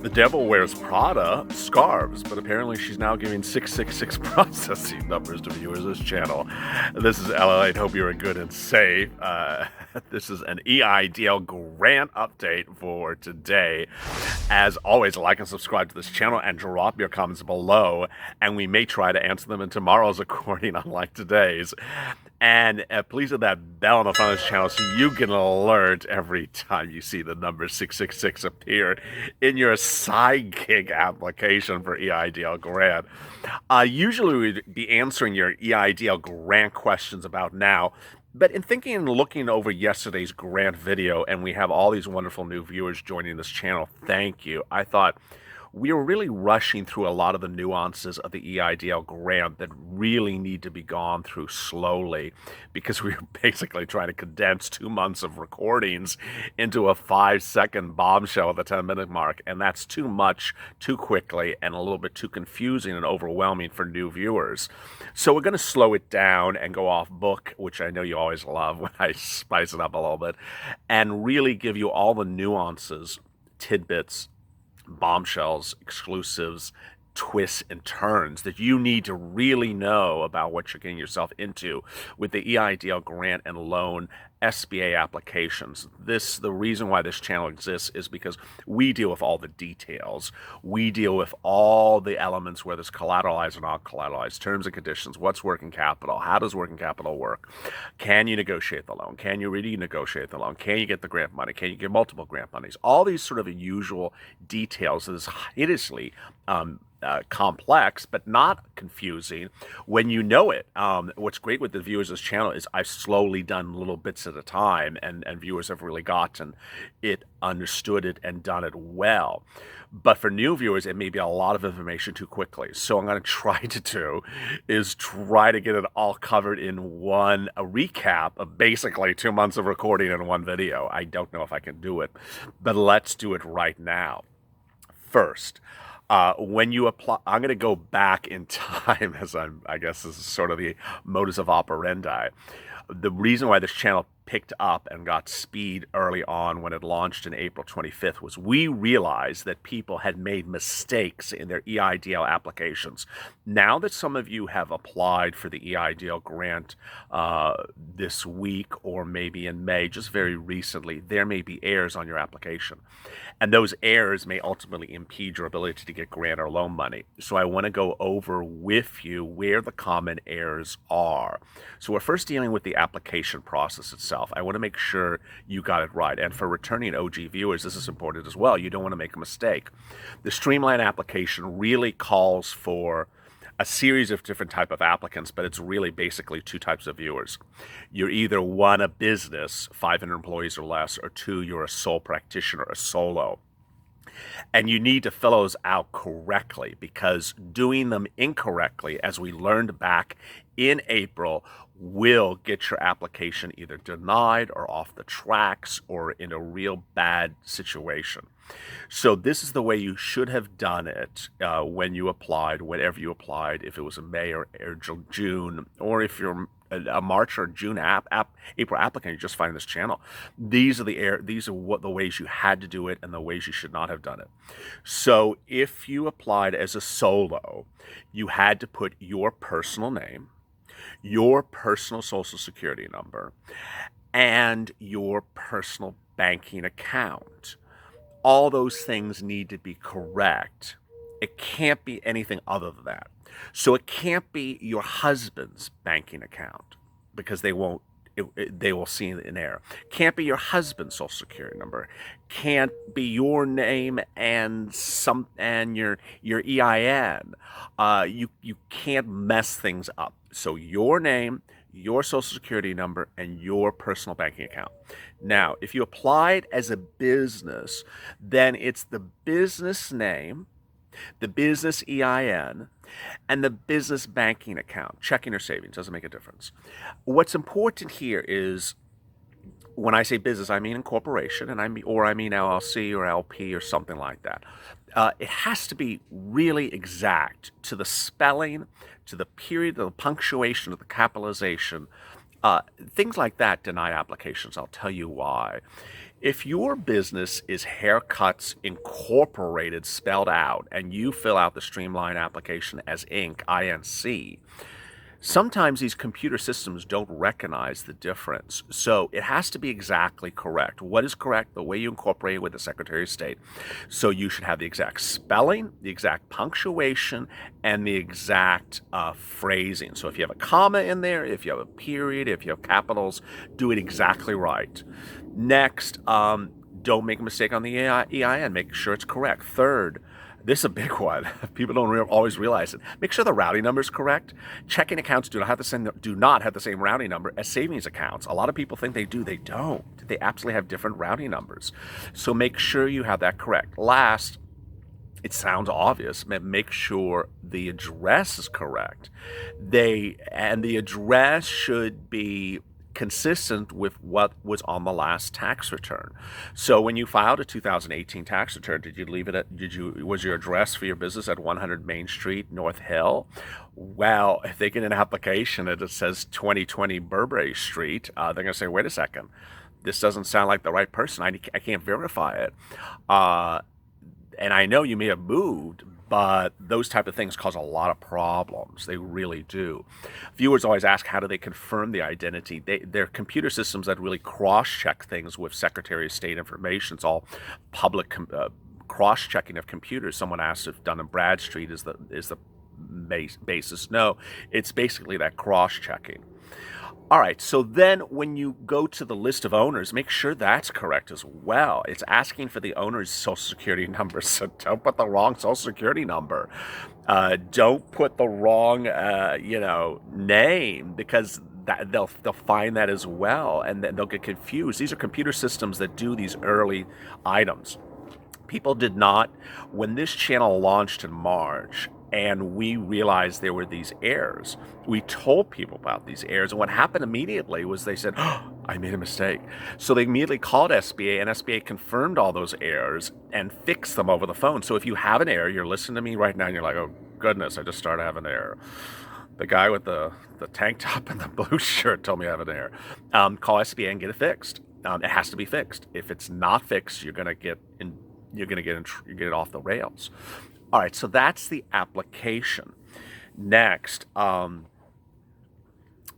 The devil wears Prada scarves, but apparently she's now giving 666 processing numbers to viewers of this channel. This is Ella. I hope you're good and safe. This is an EIDL grant update for today. As always, like and subscribe to this channel and drop your comments below, and we may try to answer them in tomorrow's recording, unlike today's. And please hit that bell on the front of this channel so you get an alert every time you see the number 666 appear in your side gig application for EIDL grant. Usually we'd be answering your EIDL grant questions about now, but in thinking and looking over yesterday's grant video, and we have all these wonderful new viewers joining this channel, thank you. I thought we are really rushing through a lot of the nuances of the EIDL grant that really need to be gone through slowly, because we are basically trying to condense 2 months of recordings into a 5-second bombshell at the 10-minute mark, and that's too much too quickly and a little bit too confusing and overwhelming for new viewers. So we're going to slow it down and go off book, which I know you always love when I spice it up a little bit, and really give you all the nuances, tidbits, bombshells, exclusives, twists, and turns that you need to really know about what you're getting yourself into with the EIDL grant and loan SBA applications. The reason why this channel exists is because we deal with all the details. We deal with all the elements, whether it's collateralized or not collateralized, terms and conditions, what's working capital, how does working capital work, can you negotiate the loan, can you really negotiate the loan, can you get the grant money, can you get multiple grant monies, all these sort of usual details that is hideously complex, but not confusing when you know it. What's great with the viewers of this channel is I've slowly done little bits at a time, and viewers have really gotten it, understood it, and done it well. But for new viewers, it may be a lot of information too quickly. So what I'm going to try to do is try to get it all covered in a recap of basically 2 months of recording in one video. I don't know if I can do it, but let's do it right now. First, when you apply, I'm going to go back in time, as I guess this is sort of the modus of operandi. The reason why this channel picked up and got speed early on when it launched in April 25th was we realized that people had made mistakes in their EIDL applications. Now that some of you have applied for the EIDL grant this week or maybe in May, just very recently, there may be errors on your application. And those errors may ultimately impede your ability to get grant or loan money. So I want to go over with you where the common errors are. So we're first dealing with the application process itself. I want to make sure you got it right. And for returning OG viewers, this is important as well. You don't want to make a mistake. The Streamline application really calls for a series of different type of applicants, but it's really basically 2 types of viewers. You're either 1, a business, 500 employees or less, or 2, you're a sole practitioner, a solo. And you need to fill those out correctly, because doing them incorrectly, as we learned back in April, will get your application either denied or off the tracks or in a real bad situation. So this is the way you should have done it when you applied, whenever you applied, if it was a May or June, or if you're a March or June April applicant, you just find this channel. These are the ways you had to do it and the ways you should not have done it. So if you applied as a solo, you had to put your personal name, your personal social security number, and your personal banking account. All those things need to be correct. It can't be anything other than that. So it can't be your husband's banking account, because they will see an error. Can't be your husband's social security number. Can't be your name and your EIN. You can't mess things up. So your name, your social security number, and your personal banking account. Now, if you applied as a business, then it's the business name, the business EIN, and the business banking account. Checking or savings, doesn't make a difference. What's important here is, when I say business, I mean incorporation, and I mean LLC or LP or something like that. It has to be really exact to the spelling, to the period, to the punctuation, to the capitalization. Things like that deny applications. I'll tell you why. If your business is Haircuts Incorporated spelled out and you fill out the Streamline application as Inc., INC, sometimes these computer systems don't recognize the difference. So it has to be exactly correct. What is correct? The way you incorporate it with the Secretary of State. So you should have the exact spelling, the exact punctuation, and the exact phrasing. So if you have a comma in there, if you have a period, if you have capitals, do it exactly right. Next, don't make a mistake on the EIN. Make sure it's correct. Third, this is a big one. People don't always realize it. Make sure the routing number is correct. Checking accounts do not have the same routing number as savings accounts. A lot of people think they do. They don't. They absolutely have different routing numbers. So make sure you have that correct. Last, it sounds obvious, but make sure the address is correct. The address should be consistent with what was on the last tax return. So when you filed a 2018 tax return, was your address for your business at 100 Main Street, North Hill? Well, if they get an application and it says 2020 Burberry Street, they're going to say, wait a second, this doesn't sound like the right person. I can't verify it. And I know you may have moved, but those type of things cause a lot of problems. They really do. Viewers always ask, how do they confirm the identity? They're computer systems that really cross-check things with Secretary of State information. It's all public cross-checking of computers. Someone asked if Dun & Bradstreet is the basis. No, it's basically that cross-checking. All right, so then when you go to the list of owners, make sure that's correct as well. It's asking for the owner's social security number, so don't put the wrong social security number. Don't put the wrong, name, because they'll find that as well, and then they'll get confused. These are computer systems that do these early items. People did not, when this channel launched in March, and we realized there were these errors, we told people about these errors. And what happened immediately was they said, oh, I made a mistake. So they immediately called SBA, and SBA confirmed all those errors and fixed them over the phone. So if you have an error, you're listening to me right now, and you're like, oh, goodness, I just started having an error. The guy with the tank top and the blue shirt told me I have an error. Call SBA and get it fixed. It has to be fixed. If it's not fixed, you're gonna get it off the rails. All right, so that's the application. Next,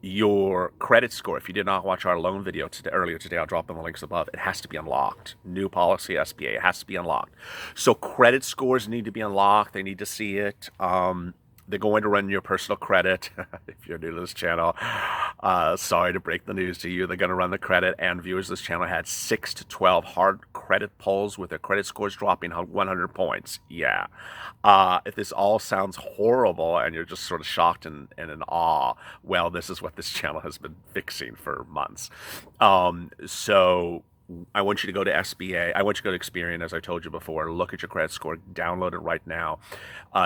your credit score. If you did not watch our loan video earlier today, I'll drop in the links above. It has to be unlocked. New policy, SBA, it has to be unlocked. So credit scores need to be unlocked. They need to see it. They're going to run your personal credit. If you're new to this channel, sorry to break the news to you. They're going to run the credit, and viewers of this channel had 6 to 12 hard credit pulls with their credit scores dropping 100 points. Yeah. If this all sounds horrible and you're just sort of shocked and in awe, well, this is what this channel has been fixing for months. So I want you to go to SBA. I want you to go to Experian, as I told you before. Look at your credit score. Download it right now.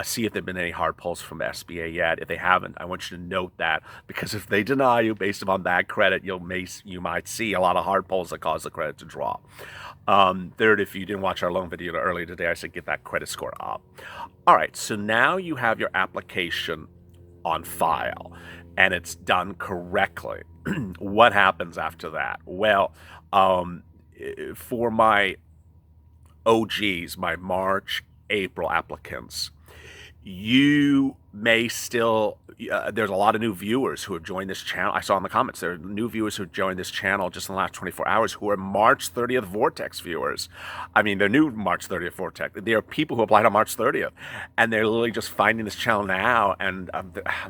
See if there have been any hard pulls from SBA yet. If they haven't, I want you to note that, because if they deny you based upon bad credit, you might see a lot of hard pulls that cause the credit to drop. Third, if you didn't watch our loan video earlier today, I said get that credit score up. All right, so now you have your application on file, and it's done correctly. What happens after that? Well, for my OGs, my March, April applicants, you may still, there's a lot of new viewers who have joined this channel. I saw in the comments, there are new viewers who joined this channel just in the last 24 hours who are March 30th Vortex viewers. I mean, they're new March 30th Vortex. There are people who applied on March 30th, and they're literally just finding this channel now, and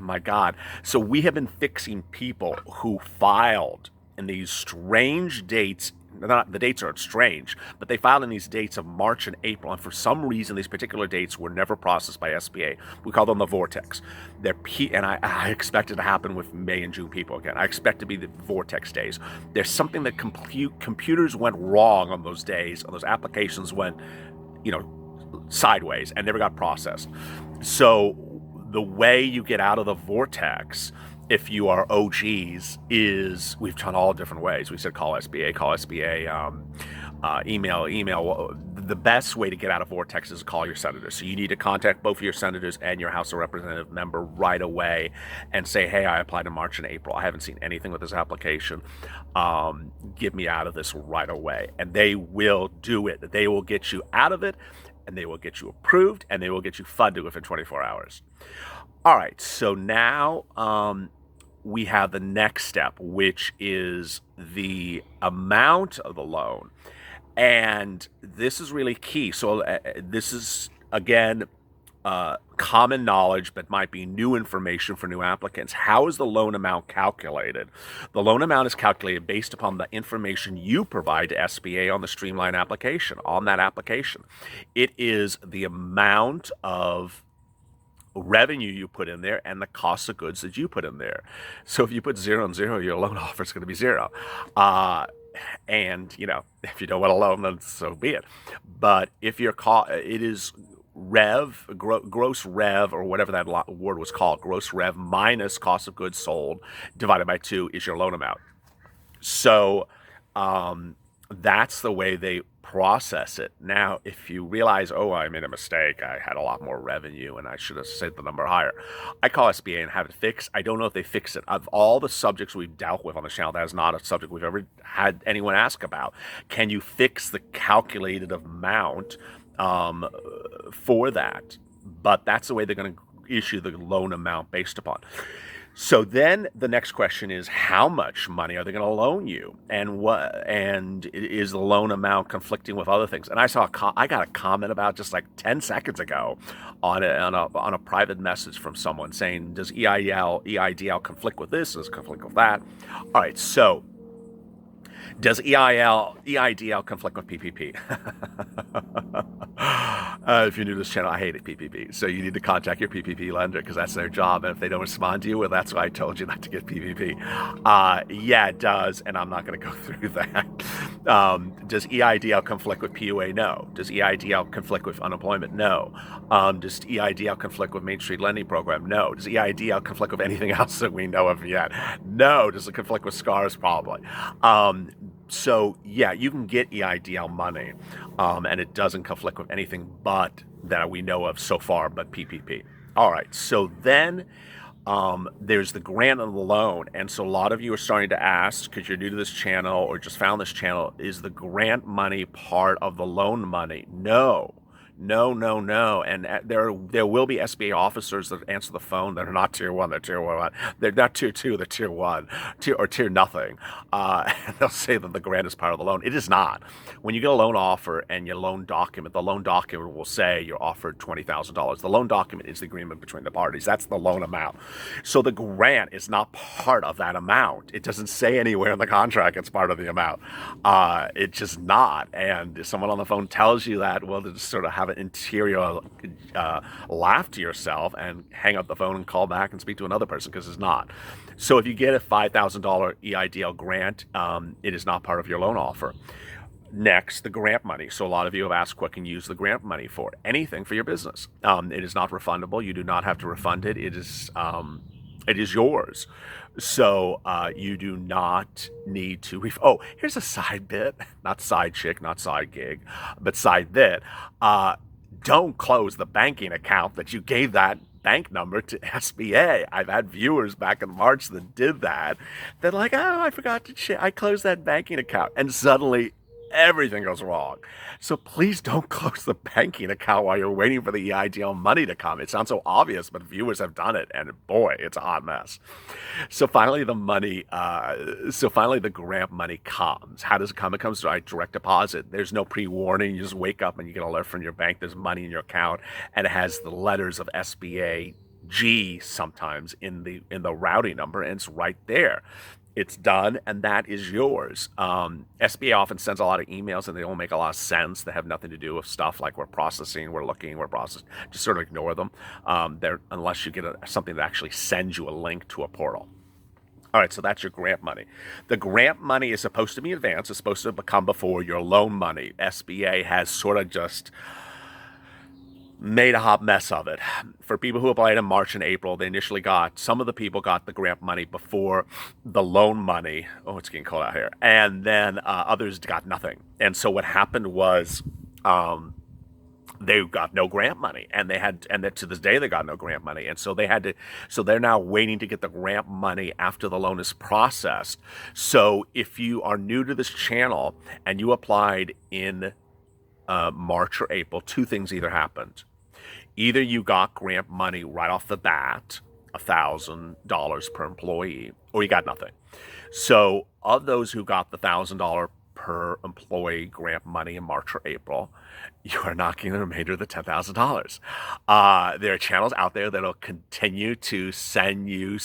my God. So we have been fixing people who filed in these strange dates. The dates are strange, but they filed in these dates of March and April, and for some reason, these particular dates were never processed by SBA. We call them the Vortex. And I expect it to happen with May and June people again. I expect it to be the Vortex days. There's something that computers went wrong on those days, on those applications went, sideways and never got processed. So the way you get out of the Vortex, if you are OGs, is we've done all different ways. We said call SBA, email. the best way to get out of Vortex is to call your senator. So you need to contact both of your senators and your House of Representative member right away and say, hey, I applied in March and April. I haven't seen anything with this application. Get me out of this right away. And they will do it. They will get you out of it, and they will get you approved, and they will get you funded within 24 hours. All right, so now we have the next step, which is the amount of the loan. And this is really key. So this is, again, common knowledge, but might be new information for new applicants. How is the loan amount calculated? The loan amount is calculated based upon the information you provide to SBA on the Streamline application, on that application. It is the amount of revenue you put in there and the cost of goods that you put in there. So if you put 0 and 0, your loan offer is going to be 0. And, if you don't want a loan, then so be it. But if it is gross rev, or whatever that word was called, gross rev minus cost of goods sold divided by 2 is your loan amount. So that's the way they process it. Now, if you realize, I made a mistake, I had a lot more revenue and I should have set the number higher, I call SBA and have it fixed. I don't know if they fix it. Of all the subjects we've dealt with on the channel, that is not a subject we've ever had anyone ask about. Can you fix the calculated amount for that? But that's the way they're going to issue the loan amount based upon. So then the next question is, how much money are they going to loan you, and is the loan amount conflicting with other things? And I got a comment about just like 10 seconds ago on a private message from someone saying, does EIDL conflict with this? Does it conflict with that? All right, so does EIDL conflict with PPP? If you're new to this channel, I hate it, PPP. So you need to contact your PPP lender because that's their job. And if they don't respond to you, well, that's why I told you not to get PPP. Yeah, it does. And I'm not going to go through that. Does EIDL conflict with PUA? No. Does EIDL conflict with unemployment? No. Does EIDL conflict with Main Street Lending Program? No. Does EIDL conflict with anything else that we know of yet? No. Does it conflict with SCARS? Probably. So yeah, you can get EIDL money, and it doesn't conflict with anything but that we know of so far, but PPP. All right, so then there's the grant and the loan, and so a lot of you are starting to ask, because you're new to this channel or just found this channel, is the grant money part of the loan money? No. And there will be SBA officers that answer the phone that are not tier 1, they're tier 1. They're not tier 2, they're tier 1, tier nothing. And they'll say that the grant is part of the loan. It is not. When you get a loan offer and your loan document, the loan document will say you're offered $20,000. The loan document is the agreement between the parties. That's the loan amount. So the grant is not part of that amount. It doesn't say anywhere in the contract it's part of the amount. It's just not. And if someone on the phone tells you that, well, just sort of have an interior laugh to yourself and hang up the phone and call back and speak to another person, because it's not. So if you get a $5,000 EIDL grant, it is not part of your loan offer. Next, the grant money. So a lot of you have asked what can you use the grant money for? Anything for your business. It is not refundable. You do not have to refund it. It is yours. So you do not need to here's a side bit, not side chick, not side gig, but side bit. Don't close the banking account that you gave that bank number to SBA. I've had viewers back in March that did that. They're like, I forgot to I closed that banking account, and suddenly everything goes wrong. So please don't close the banking account while you're waiting for the EIDL money to come. It sounds so obvious, but viewers have done it, and boy, it's a hot mess. So finally, the grant money comes. How does it come? It comes by direct deposit. There's no pre-warning. You just wake up and you get an alert from your bank. There's money in your account, and it has the letters of SBA G sometimes in the routing number, and it's right there. It's done, and that is yours. SBA often sends a lot of emails, and they don't make a lot of sense. They have nothing to do with stuff like we're processing, we're looking, we're processing. Just sort of ignore them, unless you get something that actually sends you a link to a portal. All right, so that's your grant money. The grant money is supposed to be advanced. It's supposed to come before your loan money. SBA has sort of just made a hot mess of it. For people who applied in March and April, some of the people got the grant money before the loan money. Oh, it's getting cold out here. And then others got nothing. And so what happened was Um, they got no grant money, and that to this day they got no grant money, and so they're now waiting to get the grant money after the loan is processed. So if you are new to this channel and you applied in March or April, two things either happened. Either you got grant money right off the bat, $1,000 per employee, or you got nothing. So of those who got the $1,000 per employee grant money in March or April, you are knocking the remainder of the $10,000. There are channels out there that'll continue to send you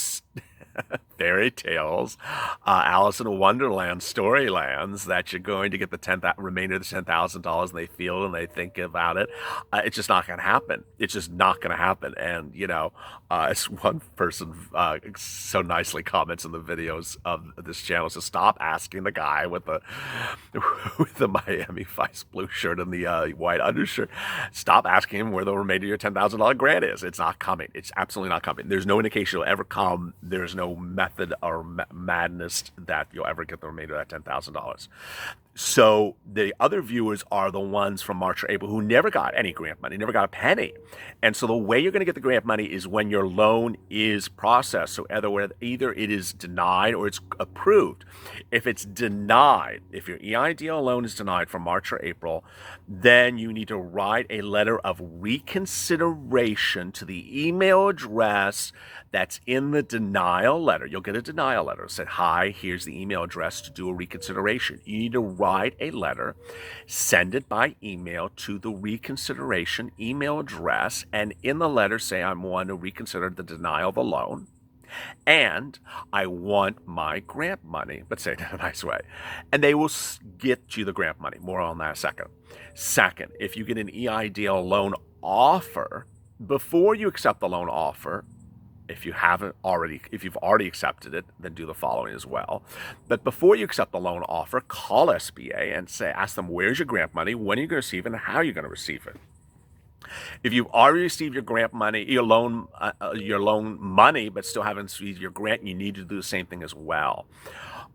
fairy tales, Alice in Wonderland storylands that you're going to get the remainder of the $10,000, and they feel and they think about it. It's just not going to happen. It's just not going to happen. And as one person so nicely comments in the videos of this channel, so stop asking the guy with the Miami Vice blue shirt and the white undershirt. Stop asking him where the remainder of your $10,000 grant is. It's not coming. It's absolutely not coming. There's no indication it'll ever come. There's no method or madness that you'll ever get the remainder of that $10,000. So the other viewers are the ones from March or April who never got any grant money, never got a penny. And so the way you're going to get the grant money is when your loan is processed. So either it is denied or it's approved. If it's denied, if your EIDL loan is denied from March or April, then you need to write a letter of reconsideration to the email address that's in the denial letter. You'll get a denial letter that said, hi, here's the email address to do a reconsideration. You need to write a letter, send it by email to the reconsideration email address, and in the letter say, I want to reconsider the denial of the loan, and I want my grant money, but say it in a nice way. And they will get you the grant money. More on that in a second. Second, if you get an EIDL loan offer, before you accept the loan offer, if you've already accepted it, then do the following as well. But before you accept the loan offer, call SBA and ask them, where's your grant money, when are you going to receive it, and how are you going to receive it? If you've already received your grant money, your loan money, but still haven't received your grant, you need to do the same thing as well.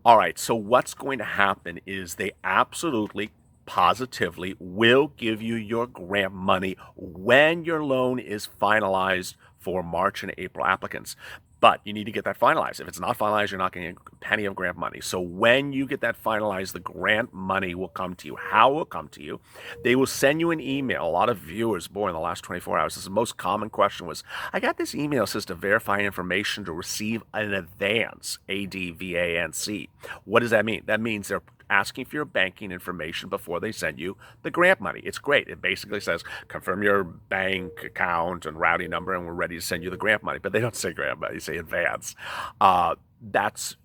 All right, so what's going to happen is they absolutely, positively will give you your grant money when your loan is finalized for March and April applicants. But you need to get that finalized. If it's not finalized, you're not getting a penny of grant money. So when you get that finalized, the grant money will come to you. How will it come to you? They will send you an email. A lot of viewers, in the last 24 hours, this is the most common question was, I got this email that says to verify information to receive an advance, ADVANC. What does that mean? That means they're asking for your banking information before they send you the grant money. It's great. It basically says, confirm your bank account and routing number, and we're ready to send you the grant money. But they don't say grant money, they say advance. That's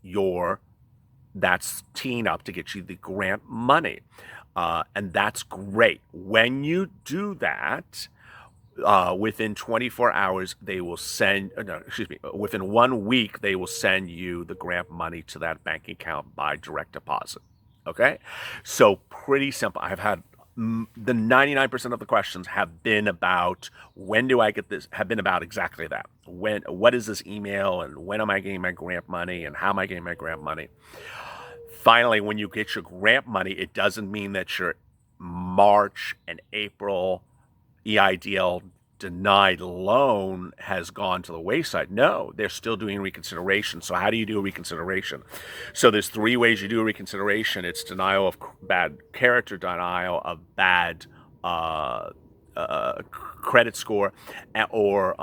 teeing up to get you the grant money. And that's great. When you do that, within 24 hours, they will within 1 week, they will send you the grant money to that bank account by direct deposit. Okay, so pretty simple. I've had the 99% of the questions have been about when do I get this, have been about exactly that. What is this email, and when am I getting my grant money, and how am I getting my grant money? Finally, when you get your grant money, it doesn't mean that your March and April EIDL denied loan has gone to the wayside. No, they're still doing reconsideration. So how do you do a reconsideration? So there's 3 ways you do a reconsideration. It's denial of bad character, denial of bad credit score, or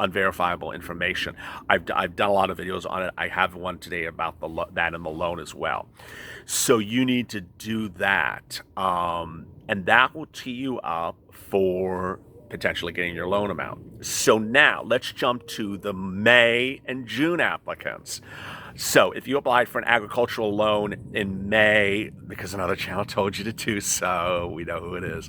unverifiable information. I've done a lot of videos on it. I have one today about that in the loan as well. So you need to do that, and that will tee you up for potentially getting your loan amount. So now let's jump to the May and June applicants. So if you applied for an agricultural loan in May, because another channel told you to do so, we know who it is,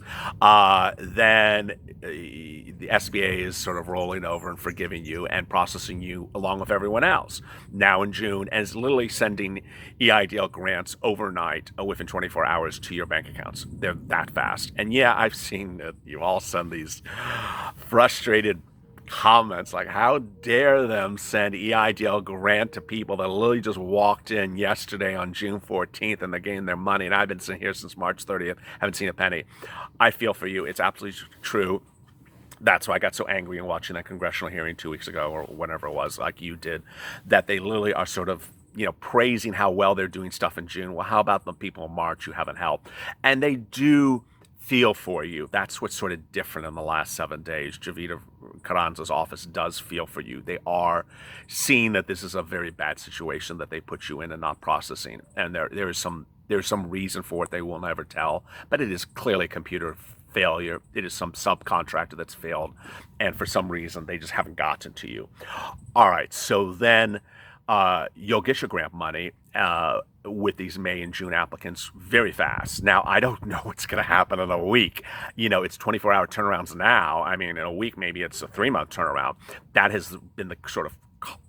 then the SBA is sort of rolling over and forgiving you and processing you along with everyone else now in June, and is literally sending EIDL grants overnight within 24 hours to your bank accounts. They're that fast. And yeah, I've seen that you all send these frustrated comments like, how dare them send EIDL grant to people that literally just walked in yesterday on June 14th and they're getting their money. And I've been sitting here since March 30th, haven't seen a penny. I feel for you. It's absolutely true. That's why I got so angry in watching that congressional hearing 2 weeks ago or whenever it was, like you did, that they literally are sort of, praising how well they're doing stuff in June. Well, how about the people in March who haven't helped? And they do feel for you. That's what's sort of different in the last 7 days. Javita Carranza's office does feel for you. They are seeing that this is a very bad situation that they put you in and not processing. And there's some reason for it they will never tell, but it is clearly computer failure. It is some subcontractor that's failed, and for some reason they just haven't gotten to you. All right, so then you'll get your grant money with these May and June applicants very fast. Now, I don't know what's going to happen in a week. It's 24-hour turnarounds now. I mean, in a week, maybe it's a 3-month turnaround. That has been the sort of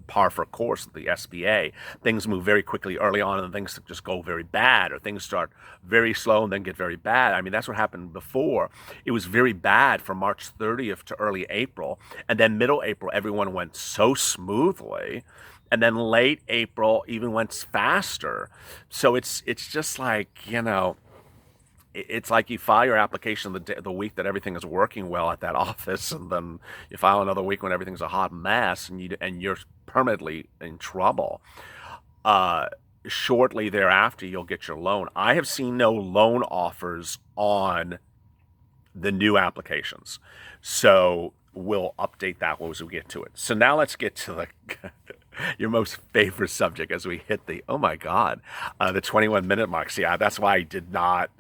par for course of the SBA. Things move very quickly early on, and things just go very bad, or things start very slow and then get very bad. I mean, that's what happened before. It was very bad from March 30th to early April, and then middle April, everyone went so smoothly. And then late April even went faster. So it's just like, it's like you file your application the week that everything is working well at that office, and then you file another week when everything's a hot mess, and you're permanently in trouble. Shortly thereafter, you'll get your loan. I have seen no loan offers on the new applications, so we'll update that as we get to it. So now let's get to the your most favorite subject as we hit the, oh my God, the 21-minute mark. See, that's why I did not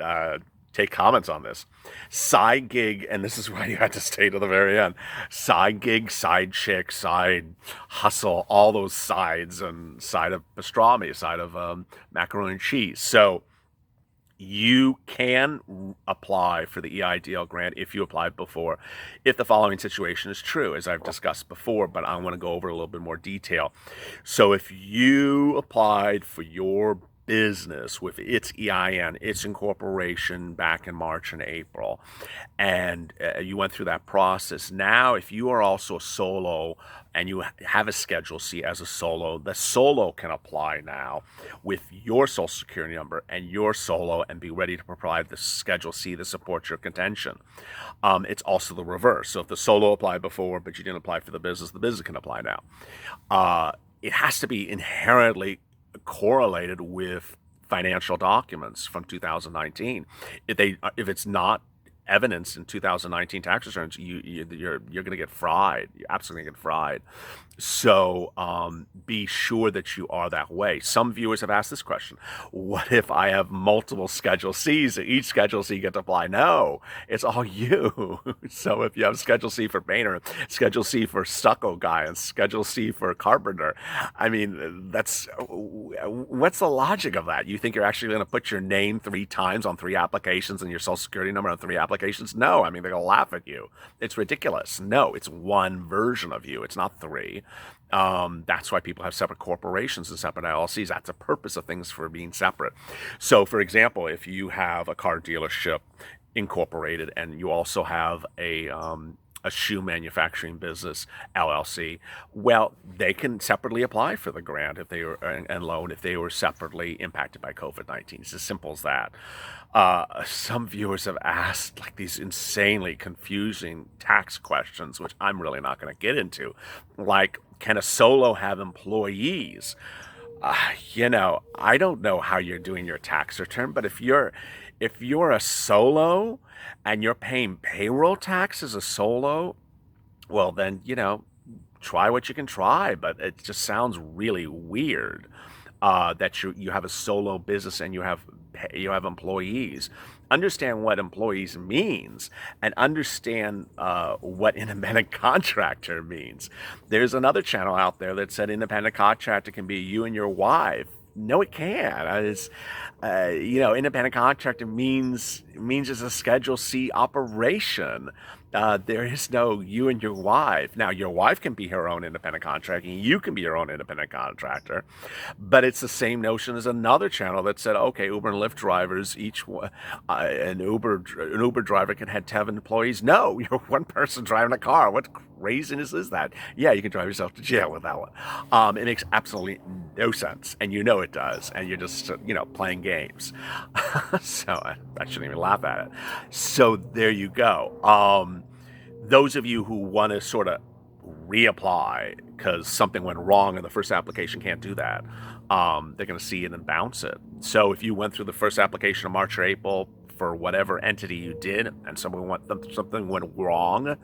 take comments on this. Side gig, and this is why you had to stay to the very end. Side gig, side chick, side hustle, all those sides, and side of pastrami, side of macaroni and cheese. So you can apply for the EIDL grant if you applied before, if the following situation is true, as I've discussed before, but I want to go over a little bit more detail. So if you applied for your business with its EIN, its incorporation back in March and April, and you went through that process. Now, if you are also a solo and you have a Schedule C as a solo, the solo can apply now with your Social Security number and your solo and be ready to provide the Schedule C that supports your contention. It's also the reverse. So if the solo applied before, but you didn't apply for the business can apply now. It has to be inherently correlated with financial documents from 2019. If it's not evidence in 2019 tax returns, you're going to get fried. You're absolutely going to get fried. So be sure that you are that way. Some viewers have asked this question: what if I have multiple Schedule Cs? Each Schedule C gets to apply? No, it's all you. So if you have Schedule C for painter, Schedule C for stucco guy, and Schedule C for carpenter, I mean, what's the logic of that? You think you're actually going to put your name 3 times on 3 applications and your Social Security number on 3 applications? No, I mean, they're going to laugh at you. It's ridiculous. No, it's one version of you. It's not 3. That's why people have separate corporations and separate LLCs. That's the purpose of things for being separate. So, for example, if you have a car dealership incorporated and you also have a shoe manufacturing business LLC, well, they can separately apply for the grant if they were and loan if they were separately impacted by COVID-19. It's as simple as that. Some viewers have asked like these insanely confusing tax questions, which I'm really not going to get into, like, can a solo have employees? I don't know how you're doing your tax return, but if you're a solo and you're paying payroll tax as a solo, well then, try what you can try, but it just sounds really weird that you have a solo business and you have employees. Understand what employees means and understand what independent contractor means. There's another channel out there that said independent contractor can be you and your wife. No, it can't. Independent contractor means it's a Schedule C operation. There is no you and your wife. Now, your wife can be her own independent contractor, and you can be your own independent contractor. But it's the same notion as another channel that said, okay, Uber and Lyft drivers, an Uber driver can have 10 employees. No, you're one person driving a car. What craziness is that? Yeah, you can drive yourself to jail with that one. It makes absolutely no sense, and you know it does, and you're just, playing games. So I shouldn't even laugh at it. So there you go. Those of you who want to sort of reapply because something went wrong and the first application can't do that, they're going to see it and bounce it. So if you went through the first application in March or April for whatever entity you did and something went wrong,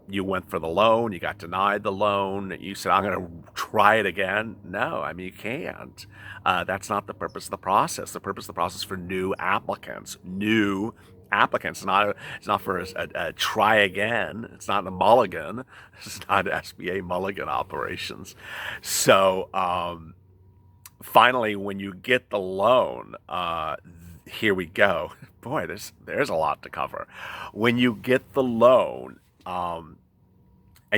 you went for the loan, you got denied the loan, you said, I'm going to try it again. No, I mean, you can't. That's not the purpose of the process. The purpose of the process for new applicants. It's not for a try again. It's not a mulligan. It's not SBA mulligan operations. So finally, when you get the loan, here we go. Boy, there's a lot to cover. When you get the loan, and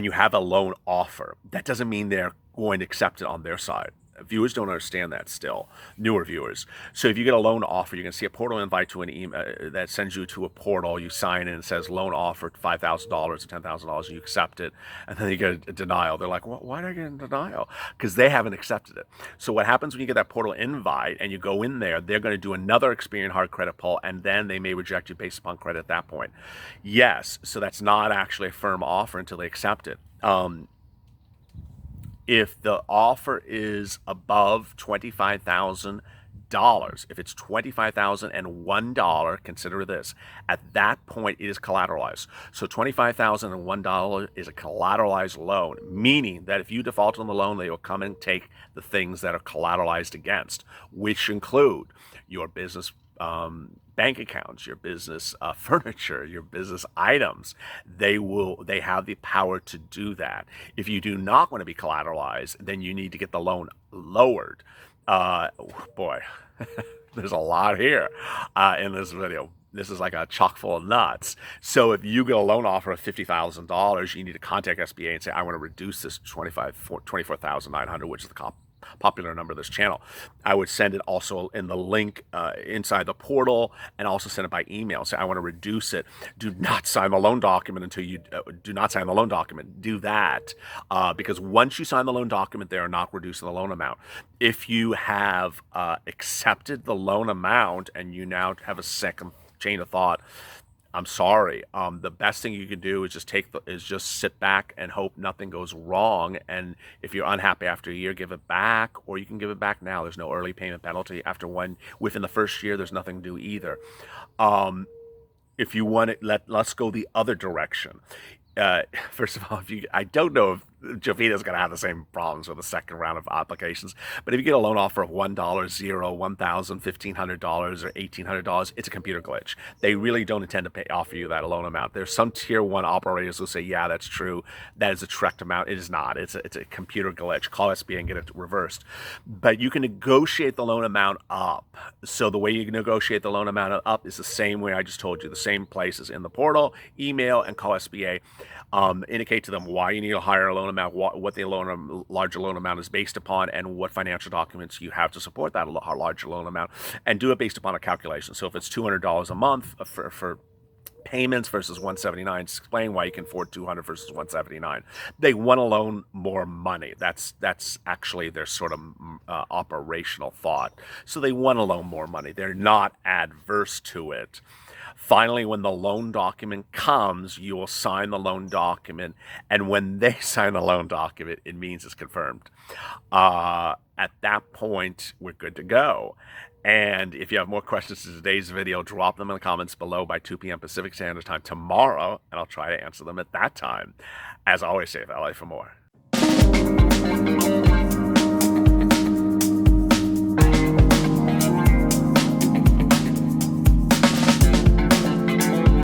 you have a loan offer, that doesn't mean they're going to accept it on their side. Viewers don't understand that still, newer viewers. So if you get a loan offer, you're going to see a portal invite to an email that sends you to a portal. You sign in and it says loan offer $5,000 or $10,000. You accept it, and then you get a denial. They're like, well, why did I get a denial? Because they haven't accepted it. So what happens when you get that portal invite and you go in there, they're going to do another Experian hard credit pull, and then they may reject you based upon credit at that point. Yes, so that's not actually a firm offer until they accept it. If the offer is above $25,000, if it's $25,001, consider this. At that point, it is collateralized. So $25,001 is a collateralized loan, meaning that if you default on the loan, they will come and take the things that are collateralized against, which include your business bank accounts, your business furniture, your business items. They have the power to do that. If you do not want to be collateralized, then you need to get the loan lowered. Boy, there's a lot here in this video. This is like a chock full of nuts. So if you get a loan offer of $50,000, you need to contact SBA and say, I want to reduce this to $24,900, which is the popular number of this channel. I would send it also in the link inside the portal, and also send it by email. Say, I want to reduce it. Do not sign the loan document until you do not sign the loan document. Do that because once you sign the loan document, they are not reducing the loan amount. If you have accepted the loan amount and you now have a second chain of thought, I'm sorry. The best thing you can do is just sit back and hope nothing goes wrong. And if you're unhappy after a year, give it back, or you can give it back now. There's no early payment penalty within the first year. There's nothing due either. If you want it, let's go the other direction. First of all, I don't know if Jovita's going to have the same problems with the second round of applications, but if you get a loan offer of $1, $0, $1,000, $1,500, or $1,800, it's a computer glitch. They really don't intend to offer you that loan amount. There's some tier one operators who say, yeah, that's true. That is a correct amount. It is not. It's a computer glitch. Call SBA and get it reversed. But you can negotiate the loan amount up. So the way you can negotiate the loan amount up is the same way I just told you, the same places in the portal, email, and call SBA. Indicate to them why you need a higher loan amount, what the larger loan amount is based upon, and what financial documents you have to support that larger loan amount, and do it based upon a calculation. So if it's $200 a month for payments versus $179, explain why you can afford $200 versus $179. They want to loan more money. That's actually their sort of operational thought. So they want to loan more money. They're not adverse to it. Finally, when the loan document comes, you will sign the loan document. And when they sign the loan document, it means it's confirmed. At that point, we're good to go. And if you have more questions to today's video, drop them in the comments below by 2 p.m. Pacific Standard Time tomorrow, and I'll try to answer them at that time. As always, save LA for more.